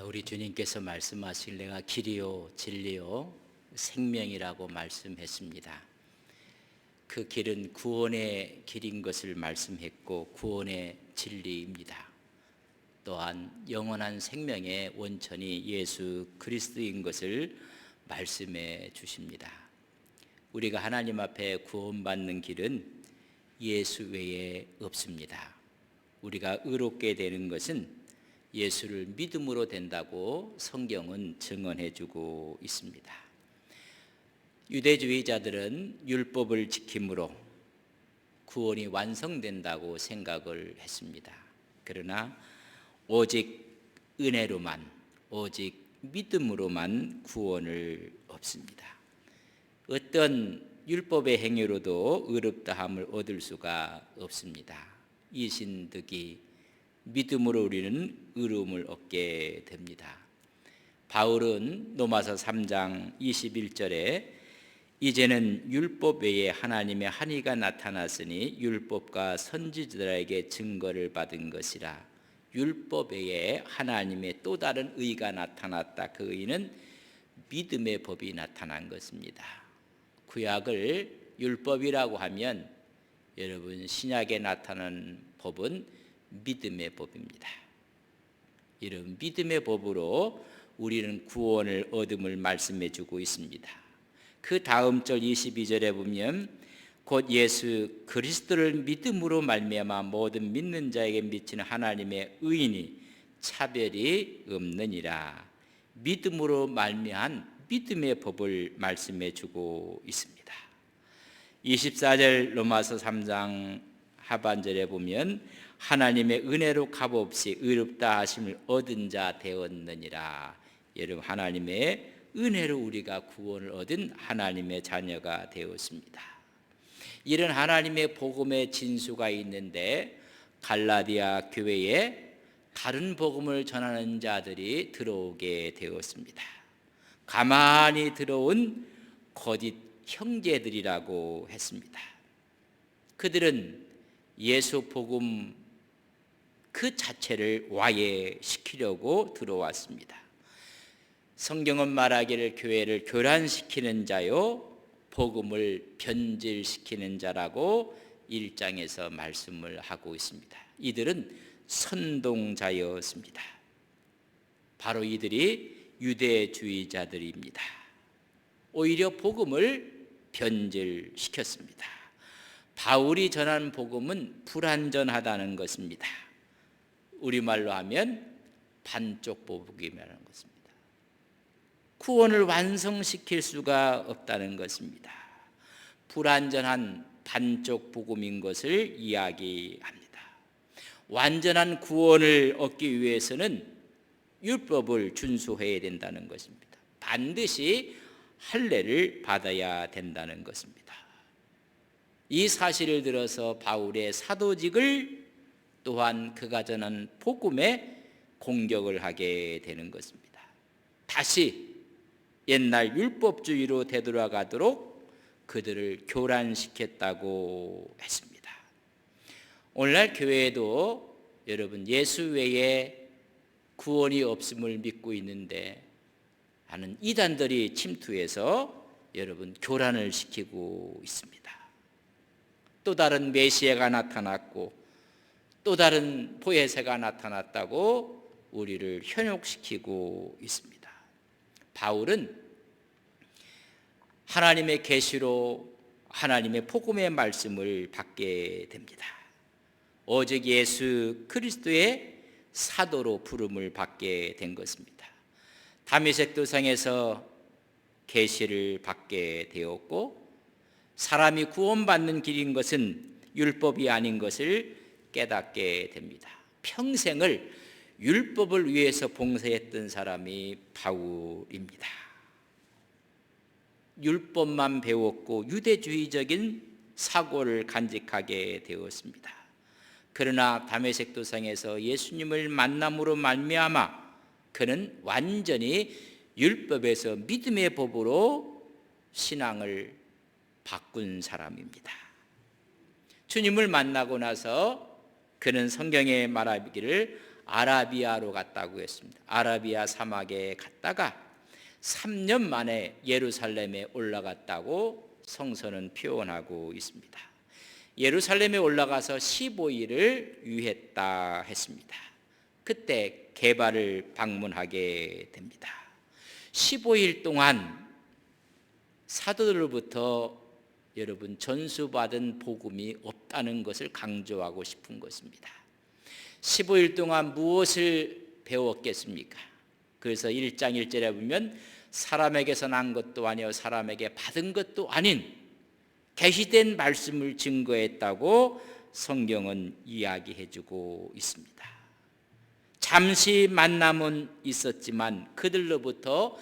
우리 주님께서 말씀하실 내가 길이요 진리요 생명이라고 말씀했습니다. 그 길은 구원의 길인 것을 말씀했고 구원의 진리입니다. 또한 영원한 생명의 원천이 예수 그리스도인 것을 말씀해 주십니다. 우리가 하나님 앞에 구원받는 길은 예수 외에 없습니다. 우리가 의롭게 되는 것은 예수를 믿음으로 된다고 성경은 증언해 주고 있습니다. 유대주의자들은 율법을 지킴으로 구원이 완성된다고 생각을 했습니다. 그러나 오직 은혜로만, 오직 믿음으로만 구원을 얻습니다. 어떤 율법의 행위로도 의롭다함을 얻을 수가 없습니다. 이신득이 믿음으로 우리는 의로움을 얻게 됩니다. 바울은 로마서 3장 21절에 이제는 율법 외에 하나님의 한 의가 나타났으니 율법과 선지자들에게 증거를 받은 것이라. 율법 외에 하나님의 또 다른 의가 나타났다. 그 의는 믿음의 법이 나타난 것입니다. 구약을 율법이라고 하면 여러분 신약에 나타난 법은 믿음의 법입니다. 이런 믿음의 법으로 우리는 구원을 얻음을 말씀해 주고 있습니다. 그 다음 절 22절에 보면 곧 예수 그리스도를 믿음으로 말미암아 모든 믿는 자에게 미치는 하나님의 의인이 차별이 없느니라. 믿음으로 말미암은 믿음의 법을 말씀해 주고 있습니다. 24절 로마서 3장 하반절에 보면 하나님의 은혜로 값없이 의롭다 하심을 얻은 자 되었느니라. 여러분 하나님의 은혜로 우리가 구원을 얻은 하나님의 자녀가 되었습니다. 이런 하나님의 복음의 진수가 있는데 갈라디아 교회에 다른 복음을 전하는 자들이 들어오게 되었습니다. 가만히 들어온 거짓 형제들이라고 했습니다. 그들은 예수 복음 그 자체를 와해시키려고 들어왔습니다. 성경은 말하기를 교회를 교란시키는 자요 복음을 변질시키는 자라고 1장에서 말씀을 하고 있습니다. 이들은 선동자였습니다. 바로 이들이 유대주의자들입니다. 오히려 복음을 변질시켰습니다. 바울이 전한 복음은 불완전하다는 것입니다. 우리말로 하면 반쪽 복음이라는 것입니다. 구원을 완성시킬 수가 없다는 것입니다. 불완전한 반쪽 복음인 것을 이야기합니다. 완전한 구원을 얻기 위해서는 율법을 준수해야 된다는 것입니다. 반드시 할례를 받아야 된다는 것입니다. 이 사실을 들어서 바울의 사도직을 또한 그가 전한 복음에 공격을 하게 되는 것입니다. 다시 옛날 율법주의로 되돌아가도록 그들을 교란시켰다고 했습니다. 오늘날 교회에도 여러분 예수 외에 구원이 없음을 믿고 있는데 하는 이단들이 침투해서 여러분 교란을 시키고 있습니다. 또 다른 메시아가 나타났고 또 다른 보혜사가 나타났다고 우리를 현혹시키고 있습니다. 바울은 하나님의 계시로 하나님의 복음의 말씀을 받게 됩니다. 오직 예수 그리스도의 사도로 부름을 받게 된 것입니다. 다메섹 도상에서 계시를 받게 되었고 사람이 구원받는 길인 것은 율법이 아닌 것을 깨닫게 됩니다. 평생을 율법을 위해서 봉사했던 사람이 바울입니다. 율법만 배웠고 유대주의적인 사고를 간직하게 되었습니다. 그러나 다메섹 도상에서 예수님을 만남으로 말미암아 그는 완전히 율법에서 믿음의 법으로 신앙을 바꾼 사람입니다. 주님을 만나고 나서 그는 성경에 말하기를 아라비아로 갔다고 했습니다. 아라비아 사막에 갔다가 3년 만에 예루살렘에 올라갔다고 성서는 표현하고 있습니다. 예루살렘에 올라가서 15일을 유했다 했습니다. 그때 게바를 방문하게 됩니다. 15일 동안 사도들로부터 여러분 전수받은 복음이 없다는 것을 강조하고 싶은 것입니다. 15일 동안 무엇을 배웠겠습니까? 그래서 1장 1절에 보면 사람에게서 난 것도 아니요 사람에게 받은 것도 아닌 계시된 말씀을 증거했다고 성경은 이야기해주고 있습니다. 잠시 만남은 있었지만 그들로부터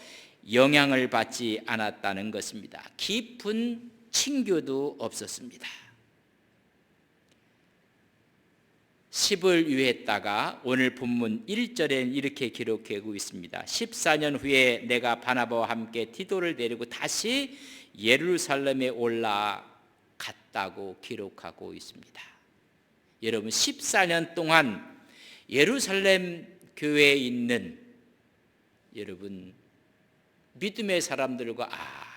영향을 받지 않았다는 것입니다. 깊은 친교도 없었습니다. 10을 유했다가 오늘 본문 1절에는 이렇게 기록하고 있습니다. 14년 후에 내가 바나바와 함께 디도를 데리고 다시 예루살렘에 올라갔다고 기록하고 있습니다. 여러분 14년 동안 예루살렘 교회에 있는 여러분 믿음의 사람들과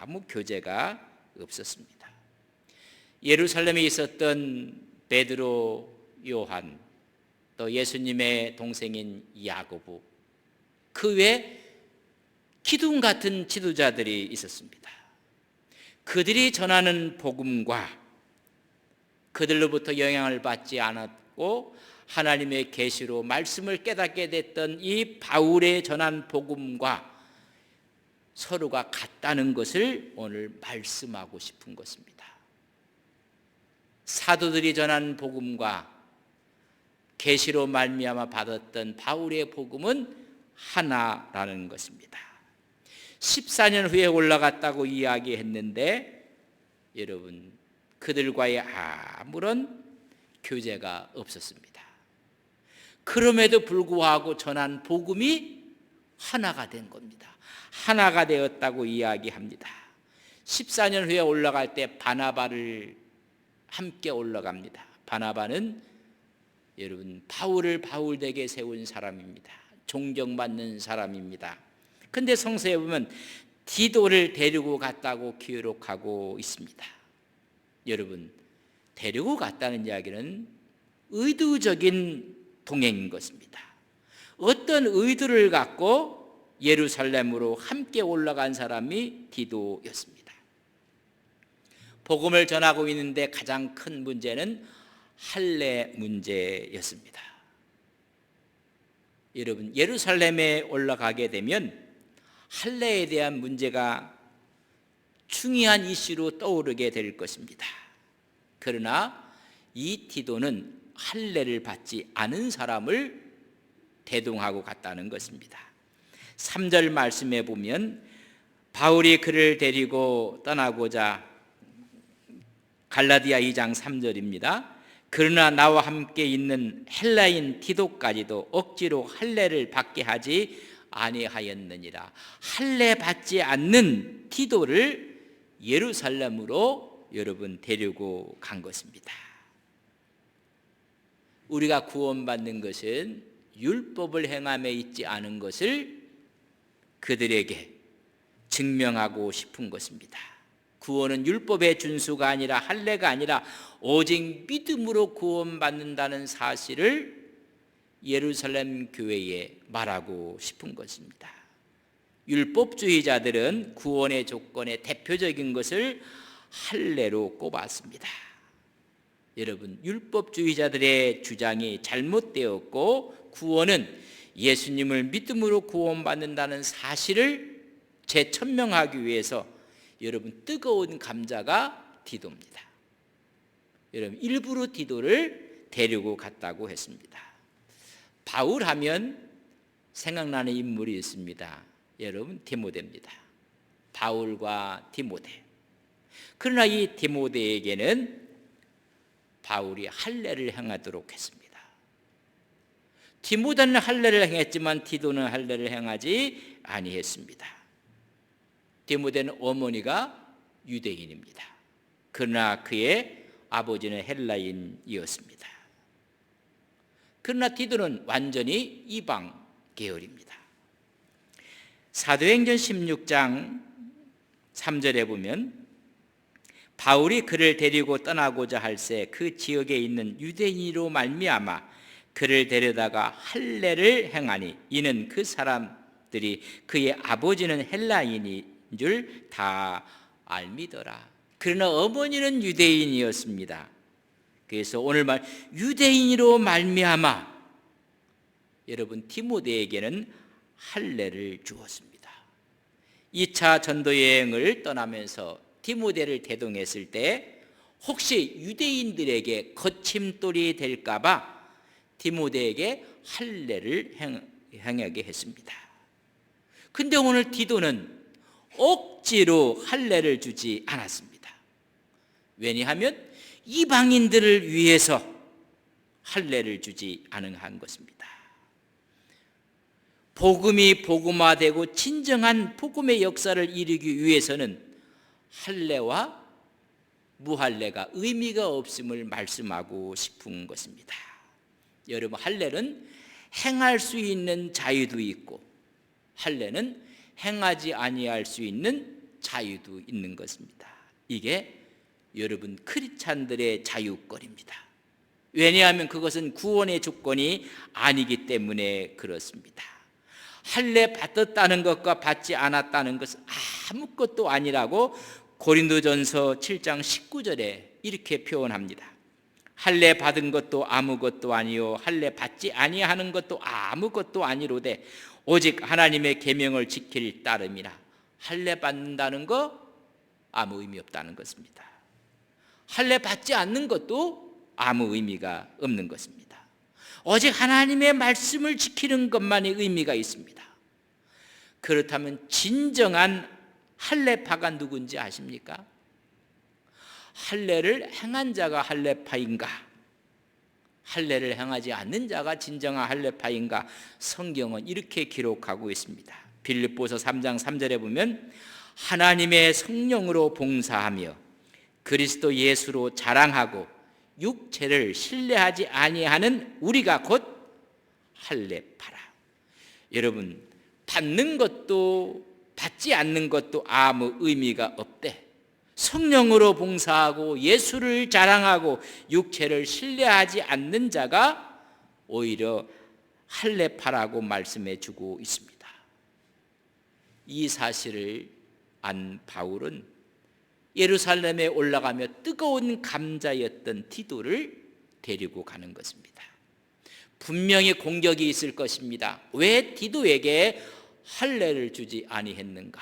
아무 교제가 없었습니다. 예루살렘에 있었던 베드로, 요한, 또 예수님의 동생인 야고보, 그 외에 기둥 같은 지도자들이 있었습니다. 그들이 전하는 복음과 그들로부터 영향을 받지 않았고 하나님의 계시로 말씀을 깨닫게 됐던 이 바울의 전한 복음과 서로가 같다는 것을 오늘 말씀하고 싶은 것입니다. 사도들이 전한 복음과 계시로 말미암아 받았던 바울의 복음은 하나라는 것입니다. 14년 후에 올라갔다고 이야기했는데 여러분 그들과의 아무런 교제가 없었습니다. 그럼에도 불구하고 전한 복음이 하나가 된 겁니다. 하나가 되었다고 이야기합니다. 14년 후에 올라갈 때 바나바를 함께 올라갑니다. 바나바는 여러분 바울을 바울되게 세운 사람입니다. 존경받는 사람입니다. 근데 성서에 보면 디도를 데리고 갔다고 기록하고 있습니다. 여러분 데리고 갔다는 이야기는 의도적인 동행인 것입니다. 어떤 의도를 갖고 예루살렘으로 함께 올라간 사람이 디도였습니다. 복음을 전하고 있는데 가장 큰 문제는 할례 문제였습니다. 여러분 예루살렘에 올라가게 되면 할례에 대한 문제가 중요한 이슈로 떠오르게 될 것입니다. 그러나 이 디도는 할례를 받지 않은 사람을 대동하고 갔다는 것입니다. 3절 말씀에 보면 바울이 그를 데리고 떠나고자 갈라디아 2장 3절입니다. 그러나 나와 함께 있는 헬라인 디도까지도 억지로 할례를 받게 하지 아니하였느니라. 할례 받지 않는 디도를 예루살렘으로 여러분 데리고 간 것입니다. 우리가 구원받는 것은 율법을 행함에 있지 않은 것을 그들에게 증명하고 싶은 것입니다. 구원은 율법의 준수가 아니라 할례가 아니라 오직 믿음으로 구원받는다는 사실을 예루살렘 교회에 말하고 싶은 것입니다. 율법주의자들은 구원의 조건의 대표적인 것을 할례로 꼽았습니다. 여러분 율법주의자들의 주장이 잘못되었고 구원은 예수님을 믿음으로 구원받는다는 사실을 재천명하기 위해서 여러분 뜨거운 감자가 디도입니다. 여러분 일부러 디도를 데리고 갔다고 했습니다. 바울 하면 생각나는 인물이 있습니다. 여러분 디모데입니다. 바울과 디모데. 그러나 이 디모데에게는 바울이 할례를 행하도록 했습니다. 디모데는 할례를 행했지만 디도는 할례를 행하지 아니했습니다. 디모데는 어머니가 유대인입니다. 그러나 그의 아버지는 헬라인이었습니다. 그러나 디도는 완전히 이방 계열입니다. 사도행전 16장 3절에 보면 바울이 그를 데리고 떠나고자 할새 그 지역에 있는 유대인으로 말미암아 그를 데려다가 할례를 행하니 이는 그 사람들이 그의 아버지는 헬라인인 줄 다 알미더라. 그러나 어머니는 유대인이었습니다. 그래서 오늘 말 유대인으로 말미암아 여러분 디모데에게는 할례를 주었습니다. 2차 전도 여행을 떠나면서 디모데를 대동했을 때 혹시 유대인들에게 거침돌이 될까 봐 디모데에게 할례를 행하게 했습니다. 근데 오늘 디도는 억지로 할례를 주지 않았습니다. 왜냐하면 이방인들을 위해서 할례를 주지 않은 것입니다. 복음이 복음화되고 진정한 복음의 역사를 이루기 위해서는 할례와 무할례가 의미가 없음을 말씀하고 싶은 것입니다. 여러분, 할례는 행할 수 있는 자유도 있고 할례는 행하지 아니할 수 있는 자유도 있는 것입니다. 이게 여러분 크리스찬들의 자유권입니다. 왜냐하면 그것은 구원의 조건이 아니기 때문에 그렇습니다. 할례 받았다는 것과 받지 않았다는 것은 아무것도 아니라고 고린도전서 7장 19절에 이렇게 표현합니다. 할례 받은 것도 아무것도 아니요 할례 받지 아니하는 것도 아무것도 아니로되 오직 하나님의 계명을 지킬 따름이라. 할례 받는다는 거 아무 의미 없다는 것입니다. 할례 받지 않는 것도 아무 의미가 없는 것입니다. 오직 하나님의 말씀을 지키는 것만이 의미가 있습니다. 그렇다면 진정한 할례파가 누군지 아십니까? 할례를 행한 자가 할례파인가? 할례를 행하지 않는 자가 진정한 할례파인가? 성경은 이렇게 기록하고 있습니다. 빌립보서 3장 3절에 보면 하나님의 성령으로 봉사하며 그리스도 예수로 자랑하고 육체를 신뢰하지 아니하는 우리가 곧 할례파라. 여러분, 받는 것도 받지 않는 것도 아무 의미가 없대. 성령으로 봉사하고 예수를 자랑하고 육체를 신뢰하지 않는 자가 오히려 할례파라고 말씀해 주고 있습니다. 이 사실을 안 바울은 예루살렘에 올라가며 뜨거운 감자였던 디도를 데리고 가는 것입니다. 분명히 공격이 있을 것입니다. 왜 디도에게 할례를 주지 아니했는가?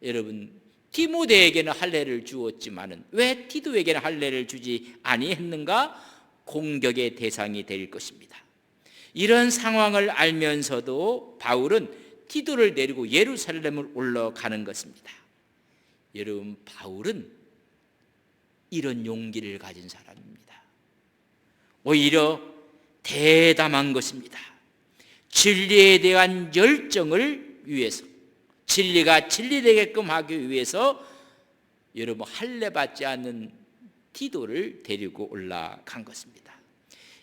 여러분, 디모데에게는 할례를 주었지만은 왜 디도에게는 할례를 주지 아니했는가? 공격의 대상이 될 것입니다. 이런 상황을 알면서도 바울은 디도를 데리고 예루살렘을 올라가는 것입니다. 여러분, 바울은 이런 용기를 가진 사람입니다. 오히려 대담한 것입니다. 진리에 대한 열정을 위해서, 진리가 진리되게끔 하기 위해서 여러분 할례 받지 않는 디도를 데리고 올라간 것입니다.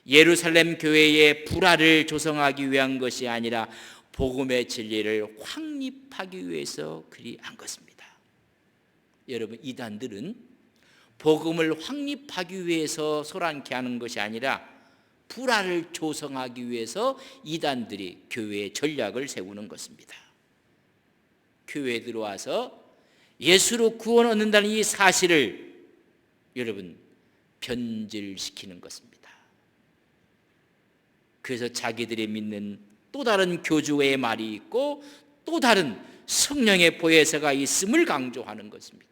예루살렘 교회의 불화를 조성하기 위한 것이 아니라 복음의 진리를 확립하기 위해서 그리 한 것입니다. 여러분, 이단들은 복음을 확립하기 위해서 소란케 하는 것이 아니라 불화를 조성하기 위해서 이단들이 교회의 전략을 세우는 것입니다. 교회에 들어와서 예수로 구원 얻는다는 이 사실을 여러분 변질시키는 것입니다. 그래서 자기들이 믿는 또 다른 교주의 말이 있고 또 다른 성령의 보혜사가 있음을 강조하는 것입니다.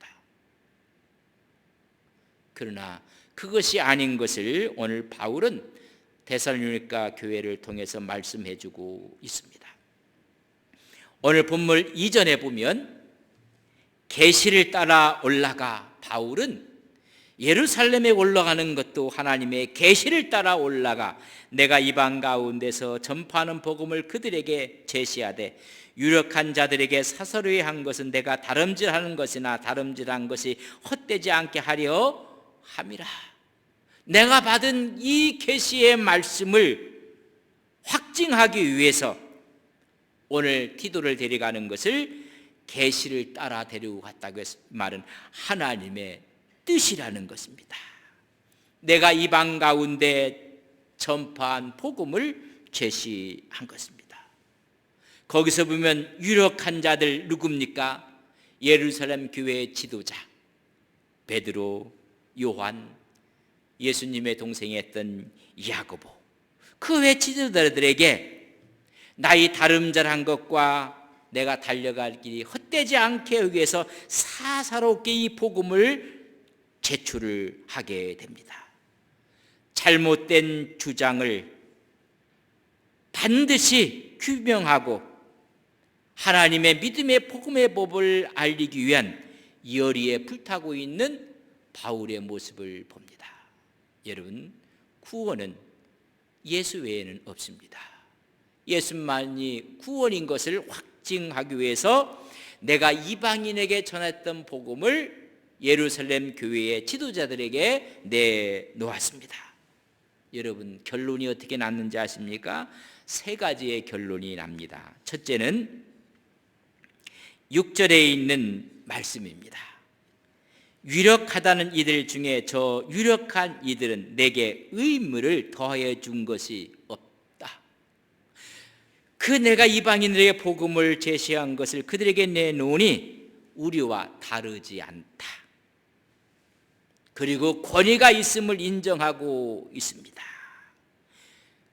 그러나 그것이 아닌 것을 오늘 바울은 데살로니가 교회를 통해서 말씀해 주고 있습니다. 오늘 본문 이전에 보면 계시를 따라 올라가 바울은 예루살렘에 올라가는 것도 하나님의 계시를 따라 올라가 내가 이방 가운데서 전파하는 복음을 그들에게 제시하되 유력한 자들에게 사설이 한 것은 내가 다름질하는 것이나 다름질한 것이 헛되지 않게 하려 함이라. 내가 받은 이 계시의 말씀을 확증하기 위해서 오늘 티도를 데려가는 것을 계시를 따라 데리고 갔다고 해서 말은 하나님의 뜻이라는 것입니다. 내가 이방 가운데 전파한 복음을 제시한 것입니다. 거기서 보면 유력한 자들 누굽니까? 예루살렘 교회의 지도자 베드로, 요한, 예수님의 동생이었던 야고보, 그 외 지도자들에게 나의 다름질한 것과 내가 달려갈 길이 헛되지 않게 하기 위해서 사사롭게 이 복음을 제출을 하게 됩니다. 잘못된 주장을 반드시 규명하고 하나님의 믿음의 복음의 법을 알리기 위한 열의에 불타고 있는 바울의 모습을 봅니다. 여러분, 구원은 예수 외에는 없습니다. 예수만이 구원인 것을 확증하기 위해서 내가 이방인에게 전했던 복음을 예루살렘 교회의 지도자들에게 내놓았습니다. 여러분, 결론이 어떻게 났는지 아십니까? 세 가지의 결론이 납니다. 첫째는 6절에 있는 말씀입니다. 유력하다는 이들 중에 저 유력한 이들은 내게 의무를 더해 준 것이 없다. 그 내가 이방인들에게 복음을 제시한 것을 그들에게 내놓으니 우리와 다르지 않다. 그리고 권위가 있음을 인정하고 있습니다.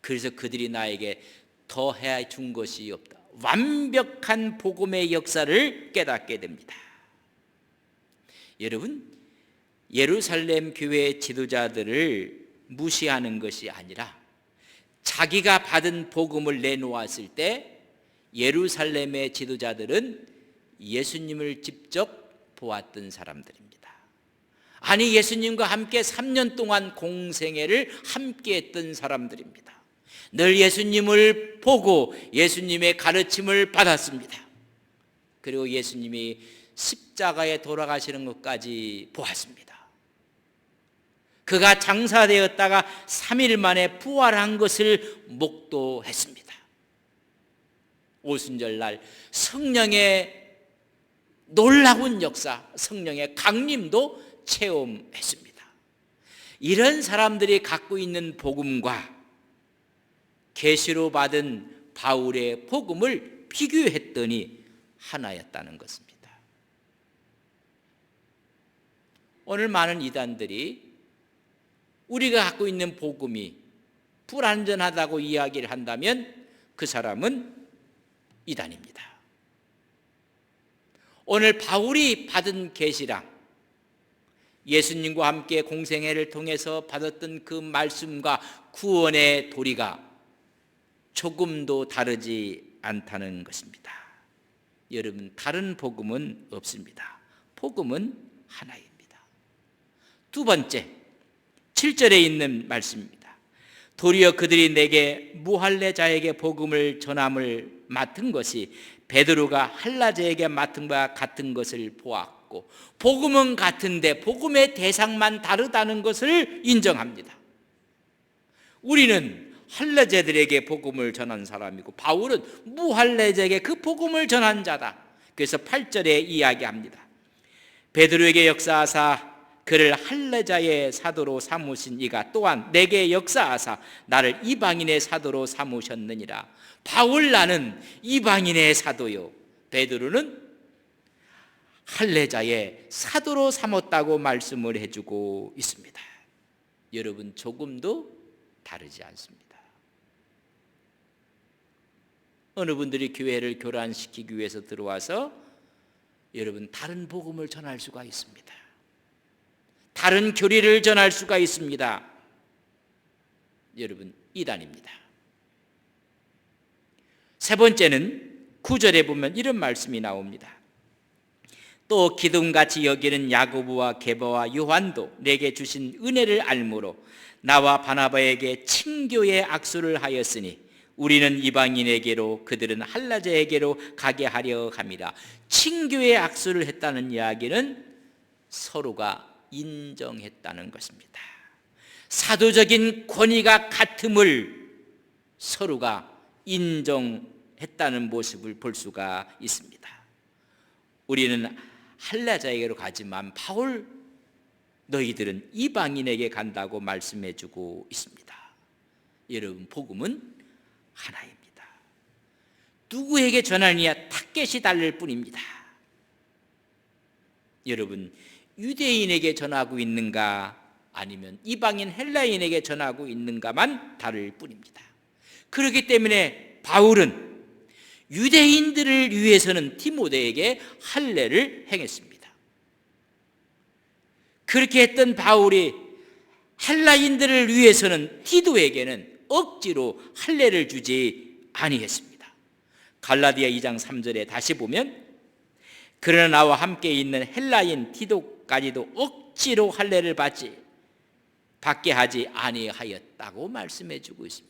그래서 그들이 나에게 더해 준 것이 없다. 완벽한 복음의 역사를 깨닫게 됩니다. 여러분, 예루살렘 교회 지도자들을 무시하는 것이 아니라 자기가 받은 복음을 내놓았을 때 예루살렘의 지도자들은 예수님을 직접 보았던 사람들입니다. 아니, 예수님과 함께 3년 동안 공생애를 함께 했던 사람들입니다. 늘 예수님을 보고 예수님의 가르침을 받았습니다. 그리고 예수님이 십자가에 돌아가시는 것까지 보았습니다. 그가 장사되었다가 3일 만에 부활한 것을 목도했습니다. 오순절날 성령의 놀라운 역사, 성령의 강림도 체험했습니다. 이런 사람들이 갖고 있는 복음과 계시로 받은 바울의 복음을 비교했더니 하나였다는 것입니다. 오늘 많은 이단들이 우리가 갖고 있는 복음이 불완전하다고 이야기를 한다면 그 사람은 이단입니다. 오늘 바울이 받은 계시랑 예수님과 함께 공생애를 통해서 받았던 그 말씀과 구원의 도리가 조금도 다르지 않다는 것입니다. 여러분, 다른 복음은 없습니다. 복음은 하나입니다. 두 번째, 7절에 있는 말씀입니다. 도리어 그들이 내게 무할례자에게 복음을 전함을 맡은 것이 베드로가 할라자에게 맡은 바와 같은 것을 보았고, 복음은 같은데 복음의 대상만 다르다는 것을 인정합니다. 우리는 할례자들에게 복음을 전한 사람이고 바울은 무할례자에게 그 복음을 전한 자다. 그래서 8절에 이야기합니다. 베드로에게 역사하사 그를 할례자의 사도로 삼으신 이가 또한 내게 역사하사 나를 이방인의 사도로 삼으셨느니라. 바울 나는 이방인의 사도요, 베드로는 할례자의 사도로 삼았다고 말씀을 해주고 있습니다. 여러분, 조금도 다르지 않습니다. 어느 분들이 교회를 교란시키기 위해서 들어와서 여러분 다른 복음을 전할 수가 있습니다. 다른 교리를 전할 수가 있습니다. 여러분, 이단입니다. 세 번째는 9절에 보면 이런 말씀이 나옵니다. 또 기둥같이 여기는 야고보와 게바와 요한도 내게 주신 은혜를 알므로 나와 바나바에게 친교의 악수를 하였으니 우리는 이방인에게로 그들은 할라자에게로 가게 하려 함이라. 친교의 악수를 했다는 이야기는 서로가 인정했다는 것입니다. 사도적인 권위가 같음을 서로가 인정했다는 모습을 볼 수가 있습니다. 우리는 할례자에게로 가지만 바울 너희들은 이방인에게 간다고 말씀해 주고 있습니다. 여러분, 복음은 하나입니다. 누구에게 전하느냐 타겟이 다를 뿐입니다. 여러분, 유대인에게 전하고 있는가 아니면 이방인 헬라인에게 전하고 있는가만 다를 뿐입니다. 그렇기 때문에 바울은 유대인들을 위해서는 디모데에게 할례를 행했습니다. 그렇게 했던 바울이 헬라인들을 위해서는 디도에게는 억지로 할례를 주지 아니했습니다. 갈라디아 2장 3절에 다시 보면 그러나 나와 함께 있는 헬라인 디도까지도 억지로 할례를 받게 하지 아니하였다고 말씀해 주고 있습니다.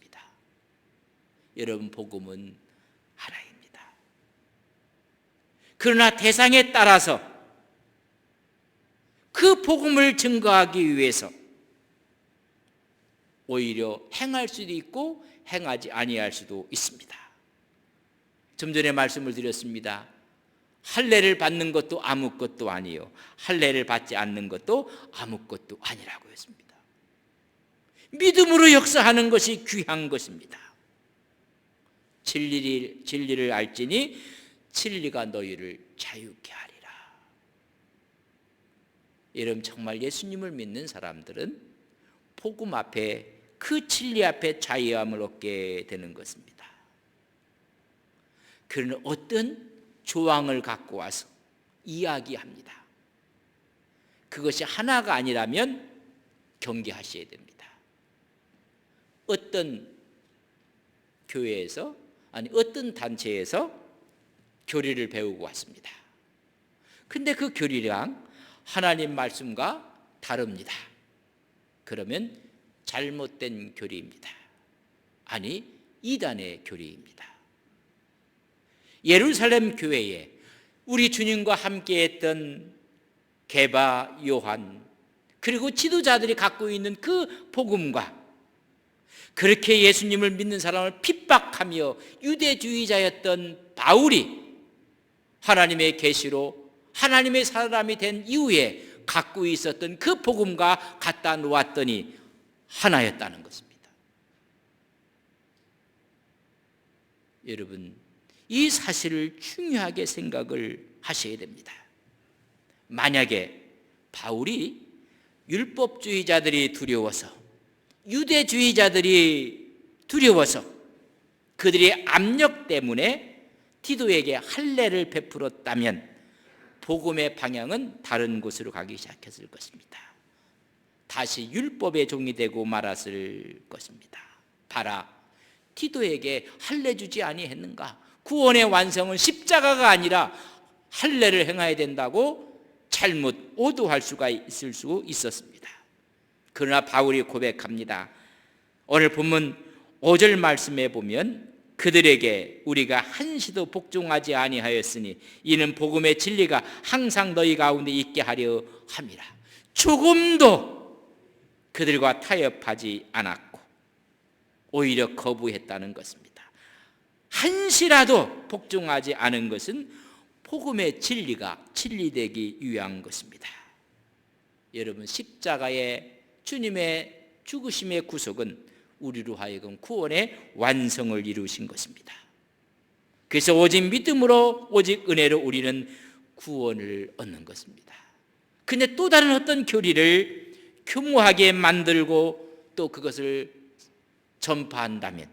여러분, 복음은 하나입니다. 그러나 대상에 따라서 그 복음을 증거하기 위해서 오히려 행할 수도 있고 행하지 아니할 수도 있습니다. 좀 전에 말씀을 드렸습니다. 할례를 받는 것도 아무것도 아니요, 할례를 받지 않는 것도 아무것도 아니라고 했습니다. 믿음으로 역사하는 것이 귀한 것입니다. 진리를 알지니 진리가 너희를 자유케 하리라. 여러분, 정말 예수님을 믿는 사람들은 복음 앞에, 그 진리 앞에 자유함을 얻게 되는 것입니다. 그는 어떤 조항을 갖고 와서 이야기합니다. 그것이 하나가 아니라면 경계하셔야 됩니다. 어떤 교회에서, 아니 어떤 단체에서 교리를 배우고 왔습니다. 근데 그 교리랑 하나님 말씀과 다릅니다. 그러면 잘못된 교리입니다. 아니, 이단의 교리입니다. 예루살렘 교회에 우리 주님과 함께했던 게바, 요한, 그리고 지도자들이 갖고 있는 그 복음과 그렇게 예수님을 믿는 사람을 핍박하며 유대주의자였던 바울이 하나님의 계시로 하나님의 사람이 된 이후에 갖고 있었던 그 복음과 갖다 놓았더니 하나였다는 것입니다. 여러분, 이 사실을 중요하게 생각을 하셔야 됩니다. 만약에 바울이 율법주의자들이 두려워서, 유대주의자들이 두려워서 그들의 압력 때문에 디도에게 할례를 베풀었다면 복음의 방향은 다른 곳으로 가기 시작했을 것입니다. 다시 율법의 종이 되고 말았을 것입니다. 봐라, 디도에게 할례 주지 아니했는가? 구원의 완성은 십자가가 아니라 할례를 행해야 된다고 잘못 오도할 수가 있을 수 있었습니다. 그러나 바울이 고백합니다. 오늘 본문 5절 말씀에 보면 그들에게 우리가 한시도 복종하지 아니하였으니 이는 복음의 진리가 항상 너희 가운데 있게 하려 함이라. 조금도 그들과 타협하지 않았고 오히려 거부했다는 것입니다. 한시라도 복종하지 않은 것은 복음의 진리가 진리되기 위한 것입니다. 여러분, 십자가의 주님의 죽으심의 구속은 우리로 하여금 구원의 완성을 이루신 것입니다. 그래서 오직 믿음으로, 오직 은혜로 우리는 구원을 얻는 것입니다. 근데 또 다른 어떤 교리를 교묘하게 만들고 또 그것을 전파한다면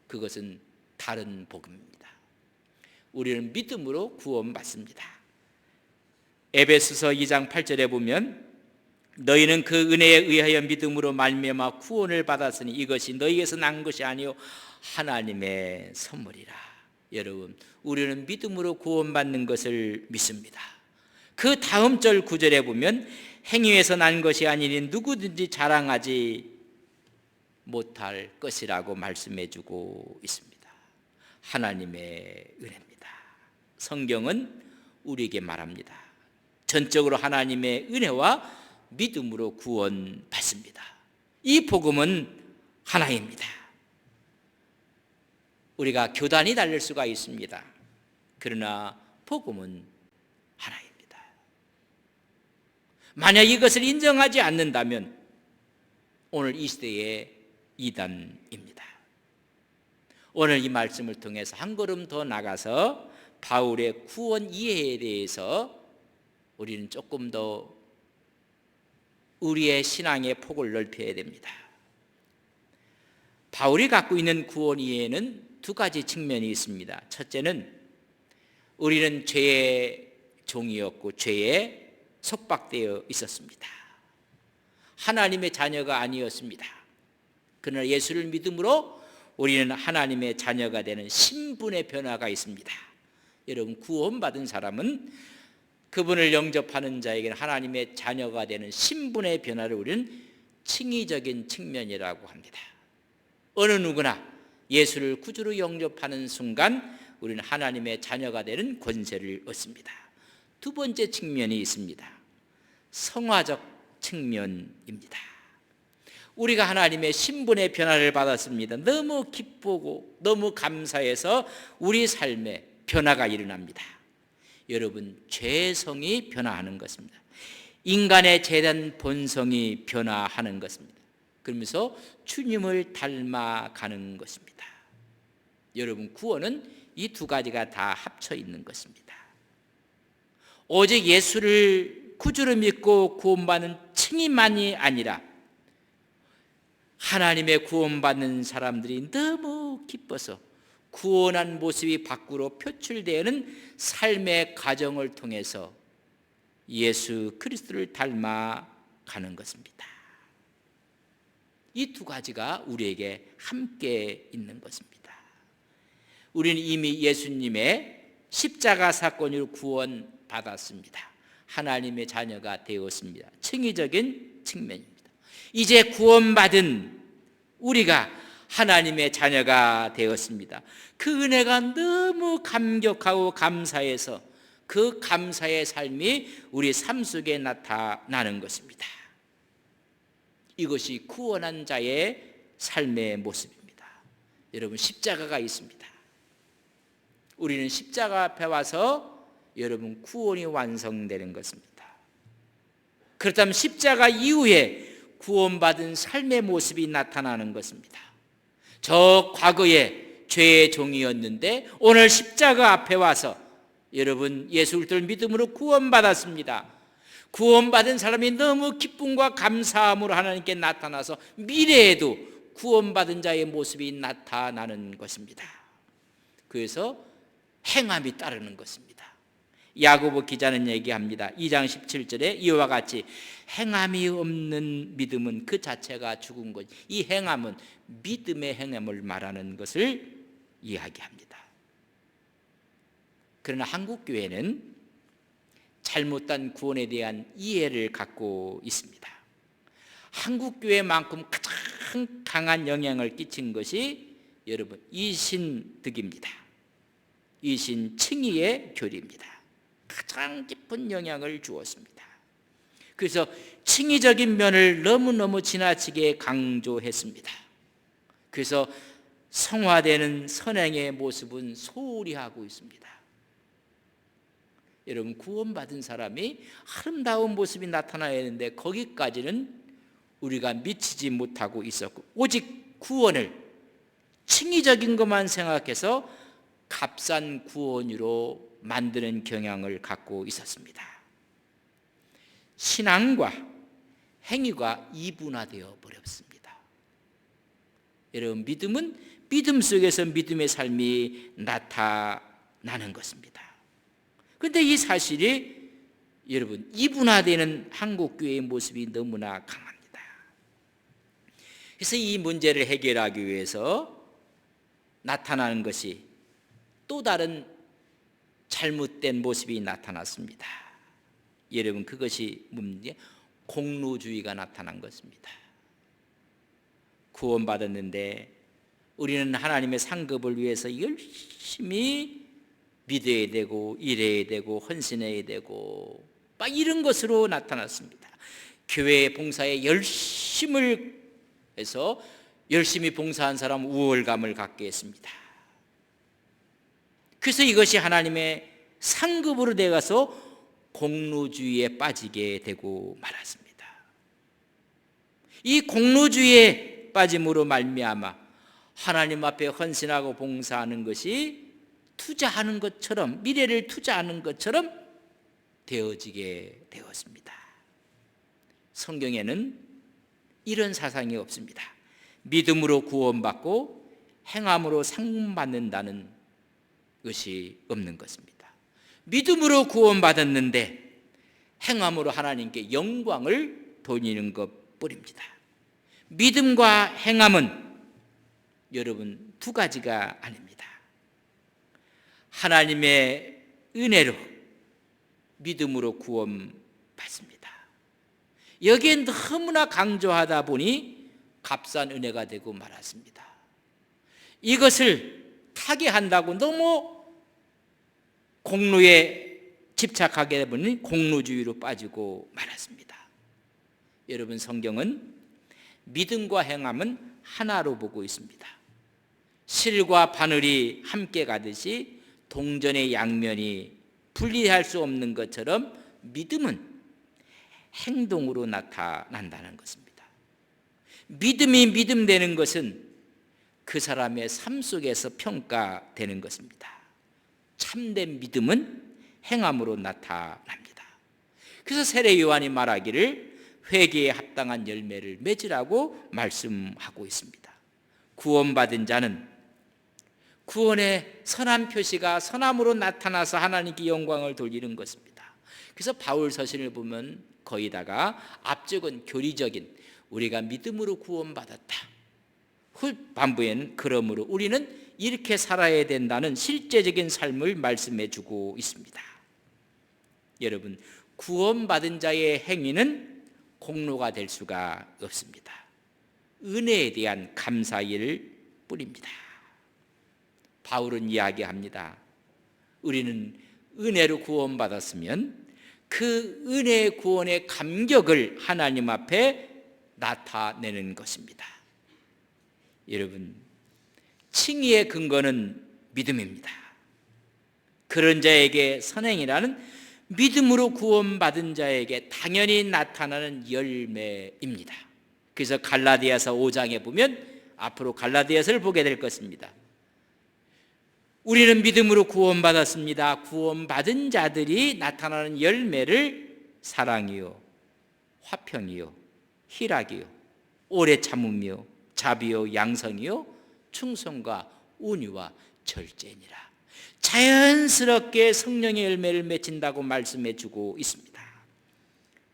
그것은 다른 복음입니다. 우리는 믿음으로 구원받습니다. 에베소서 2장 8절에 보면 너희는 그 은혜에 의하여 믿음으로 말미암아 구원을 받았으니 이것이 너희에게서 난 것이 아니요 하나님의 선물이라. 여러분, 우리는 믿음으로 구원받는 것을 믿습니다. 그 다음 절 9절에 보면 행위에서 난 것이 아니니 누구든지 자랑하지 못할 것이라고 말씀해 주고 있습니다. 하나님의 은혜입니다. 성경은 우리에게 말합니다. 전적으로 하나님의 은혜와 믿음으로 구원받습니다. 이 복음은 하나입니다. 우리가 교단이 다를 수가 있습니다. 그러나 복음은 하나입니다. 만약 이것을 인정하지 않는다면 오늘 이 시대의 이단입니다. 오늘 이 말씀을 통해서 한 걸음 더 나가서 바울의 구원 이해에 대해서 우리는 조금 더 우리의 신앙의 폭을 넓혀야 됩니다. 바울이 갖고 있는 구원 이해에는 두 가지 측면이 있습니다. 첫째는 우리는 죄의 종이었고 죄에 속박되어 있었습니다. 하나님의 자녀가 아니었습니다. 그러나 예수를 믿음으로 우리는 하나님의 자녀가 되는 신분의 변화가 있습니다. 여러분, 구원받은 사람은 그분을 영접하는 자에게는 하나님의 자녀가 되는 신분의 변화를 우리는 칭의적인 측면이라고 합니다. 어느 누구나 예수를 구주로 영접하는 순간 우리는 하나님의 자녀가 되는 권세를 얻습니다. 두 번째 측면이 있습니다. 성화적 측면입니다. 우리가 하나님의 신분의 변화를 받았습니다. 너무 기쁘고 너무 감사해서 우리 삶에 변화가 일어납니다. 여러분, 죄성이 변화하는 것입니다. 인간의 죄된 본성이 변화하는 것입니다. 그러면서 주님을 닮아가는 것입니다. 여러분, 구원은 이 두 가지가 다 합쳐 있는 것입니다. 오직 예수를 구주로 믿고 구원받는 칭의만이 아니라 하나님의 구원받는 사람들이 너무 기뻐서 구원한 모습이 밖으로 표출되는 삶의 과정을 통해서 예수 그리스도를 닮아가는 것입니다. 이 두 가지가 우리에게 함께 있는 것입니다. 우리는 이미 예수님의 십자가 사건으로 구원받았습니다. 하나님의 자녀가 되었습니다. 칭의적인 측면입니다. 이제 구원받은 우리가 하나님의 자녀가 되었습니다. 그 은혜가 너무 감격하고 감사해서 그 감사의 삶이 우리 삶 속에 나타나는 것입니다. 이것이 구원한 자의 삶의 모습입니다. 여러분, 십자가가 있습니다. 우리는 십자가 앞에 와서 여러분 구원이 완성되는 것입니다. 그렇다면 십자가 이후에 구원받은 삶의 모습이 나타나는 것입니다. 저 과거에 죄의 종이었는데 오늘 십자가 앞에 와서 여러분 예수를 믿음으로 구원받았습니다. 구원받은 사람이 너무 기쁨과 감사함으로 하나님께 나타나서 미래에도 구원받은 자의 모습이 나타나는 것입니다. 그래서 행함이 따르는 것입니다. 야고보 기자는 얘기합니다. 2장 17절에 이와 같이 행함이 없는 믿음은 그 자체가 죽은 것. 이 행함은 믿음의 행함을 말하는 것을 이야기합니다. 그러나 한국 교회는 잘못된 구원에 대한 이해를 갖고 있습니다. 한국 교회만큼 가장 강한 영향을 끼친 것이 여러분 이신득입니다. 이신칭의의 교리입니다. 가장 깊은 영향을 주었습니다. 그래서 칭의적인 면을 너무너무 지나치게 강조했습니다. 그래서 성화되는 선행의 모습은 소홀히 하고 있습니다. 여러분, 구원받은 사람이 아름다운 모습이 나타나야 하는데 거기까지는 우리가 미치지 못하고 있었고 오직 구원을 칭의적인 것만 생각해서 값싼 구원으로 만드는 경향을 갖고 있었습니다. 신앙과 행위가 이분화되어 버렸습니다. 여러분, 믿음은 믿음 속에서 믿음의 삶이 나타나는 것입니다. 그런데 이 사실이 여러분 이분화되는 한국교회의 모습이 너무나 강합니다. 그래서 이 문제를 해결하기 위해서 나타나는 것이 또 다른 잘못된 모습이 나타났습니다. 여러분, 그것이 뭡니까? 공로주의가 나타난 것입니다. 구원받았는데 우리는 하나님의 상급을 위해서 열심히 믿어야 되고 일해야 되고 헌신해야 되고 막 이런 것으로 나타났습니다. 교회 봉사에 열심을 해서 열심히 봉사한 사람 우월감을 갖게 했습니다. 그래서 이것이 하나님의 상급으로 되어가서 공로주의에 빠지게 되고 말았습니다. 이 공로주의에 빠짐으로 말미암아 하나님 앞에 헌신하고 봉사하는 것이 투자하는 것처럼, 미래를 투자하는 것처럼 되어지게 되었습니다. 성경에는 이런 사상이 없습니다. 믿음으로 구원받고 행함으로 상받는다는 것이 없는 것입니다. 믿음으로 구원받았는데 행함으로 하나님께 영광을 돌리는 것뿐입니다. 믿음과 행함은 여러분 두 가지가 아닙니다. 하나님의 은혜로 믿음으로 구원받습니다. 여기에 너무나 강조하다 보니 값싼 은혜가 되고 말았습니다. 이것을 타개한다고 너무 공로에 집착하게 되니 공로주의로 빠지고 말았습니다. 여러분, 성경은 믿음과 행함은 하나로 보고 있습니다. 실과 바늘이 함께 가듯이 동전의 양면이 분리할 수 없는 것처럼 믿음은 행동으로 나타난다는 것입니다. 믿음이 믿음되는 것은 그 사람의 삶 속에서 평가되는 것입니다. 참된 믿음은 행함으로 나타납니다. 그래서 세례 요한이 말하기를 회개에 합당한 열매를 맺으라고 말씀하고 있습니다. 구원받은 자는 구원의 선한 표시가 선함으로 나타나서 하나님께 영광을 돌리는 것입니다. 그래서 바울 서신을 보면 거의 다가 앞쪽은 교리적인 우리가 믿음으로 구원받았다, 후반부에는 그러므로 우리는 이렇게 살아야 된다는 실제적인 삶을 말씀해 주고 있습니다. 여러분, 구원받은 자의 행위는 공로가 될 수가 없습니다. 은혜에 대한 감사일 뿐입니다. 바울은 이야기합니다. 우리는 은혜로 구원받았으면 그 은혜의 구원의 감격을 하나님 앞에 나타내는 것입니다. 여러분, 칭의의 근거는 믿음입니다. 그런 자에게 선행이라는 믿음으로 구원받은 자에게 당연히 나타나는 열매입니다. 그래서 갈라디아서 5장에 보면 앞으로 갈라디아서를 보게 될 것입니다. 우리는 믿음으로 구원받았습니다. 구원받은 자들이 나타나는 열매를 사랑이요, 화평이요, 희락이요, 오래 참음이요, 자비요, 양성이요, 충성과 온유와 절제니라. 자연스럽게 성령의 열매를 맺힌다고 말씀해 주고 있습니다.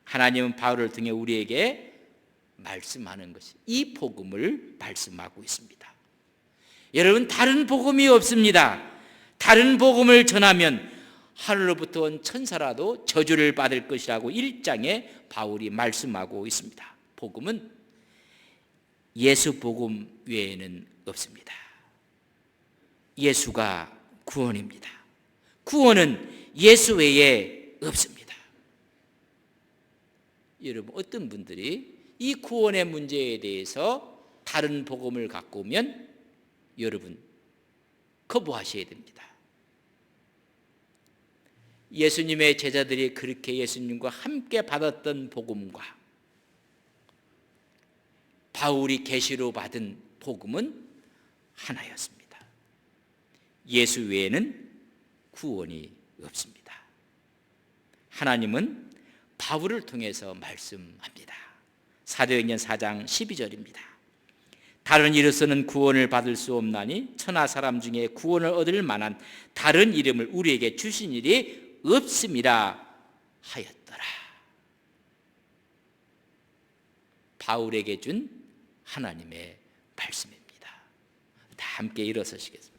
하나님은 바울을 통해 우리에게 말씀하는 것이 이 복음을 말씀하고 있습니다. 여러분, 다른 복음이 없습니다. 다른 복음을 전하면 하늘로부터 온 천사라도 저주를 받을 것이라고 1장에 바울이 말씀하고 있습니다. 복음은 예수 복음 외에는 없습니다. 예수가 구원입니다. 구원은 예수 외에 없습니다. 여러분, 어떤 분들이 이 구원의 문제에 대해서 다른 복음을 갖고 오면 여러분 거부하셔야 됩니다. 예수님의 제자들이 그렇게 예수님과 함께 받았던 복음과 바울이 계시로 받은 복음은 하나였습니다. 예수 외에는 구원이 없습니다. 하나님은 바울을 통해서 말씀합니다. 사도행전 4장 12절입니다. 다른 이로서는 구원을 받을 수 없나니 천하 사람 중에 구원을 얻을 만한 다른 이름을 우리에게 주신 일이 없음이라 하였더라. 바울에게 준 하나님의 말씀입니다. 다 함께 일어서시겠습니다.